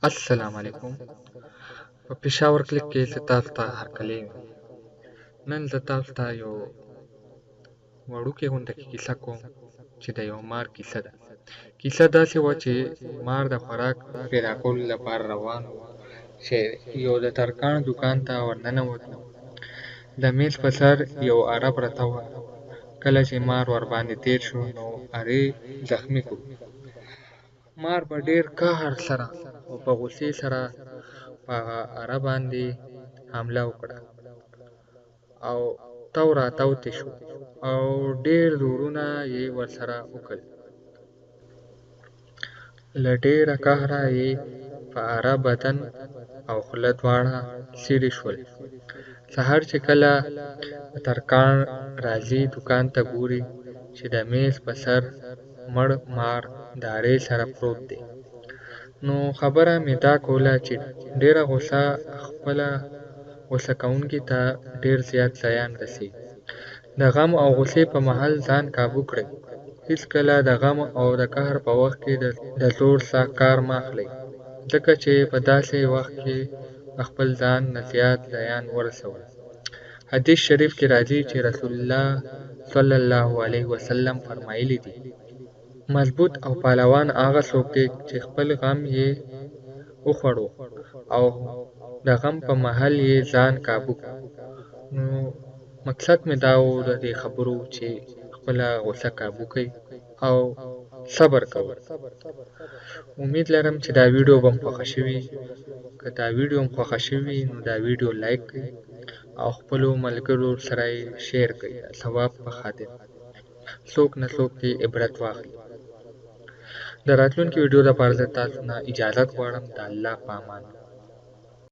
السلام علیکم. په پېښور کلیک کې زه تاسو ته هرکلی یم. نن زه تاسو ته یو وړوکې غونډه کې کیسه کوم چې د یو مار کیسه ده. کیسه داسې وه چې مار د خوراک پیدا کولو لپاره روان و چې یو د ترکاڼ دوکان ته ورننوتو. د میز په سر یو اره پرته وه. کله چې مار ورباندې تېر شو نو ارې زخمي کړو. مار په ډېر قهر سره او په غوسې سره په هغه اره باندې حمله وکړه او تاو راتاو تې شو او ډېر زورونه یې ورسره وکړل. له ډېره قهره یې په اره بدن او خوله دواړه څیرې شول. سهار چې کله ترکاڼ راځي دوکان ته ګوري چې د میز په سر مړ مار د ارې سره پروت دی. نو خبره مې دا کوله چې ډېره غوسه خپله غوسه کوونکي ته ډېر زیات زیان رسوي. د غم او غوسې په مهال ځان کابو کړئ. هېڅکله د غم او د قهر په وخت کې د زور څخه کار مه اخلئ، ځکه چې په داسې وخت کې به خپل ځان نه زیات زیان ورسوئ. حدیث شریف کې راځي چې رسول الله صلی الله علیه وسلم فرمایلي دي: مضبوط او پهلوان هغه څوک دی چې خپل غم یې وخوړو او د غم په مهال یې ځان کابو کړ. نو مقصد مې دا و د دې خبرو چې خپله غوسه کابو کړئ او صبر کوئ. امید لرم چې دا ویډیو به مو خوښه شوي. که دا ویډیو مو خوښه شوي نو دا ویډیو لایک کړئ او خپلو ملګرو سره یې شیر کړئ د ثواب په خاطر. څوک نه څوک دې عبرت واخلي. د راتلونکي ویډیو لپاره زه تاسو نه اجازت غواړم. د الله په امان.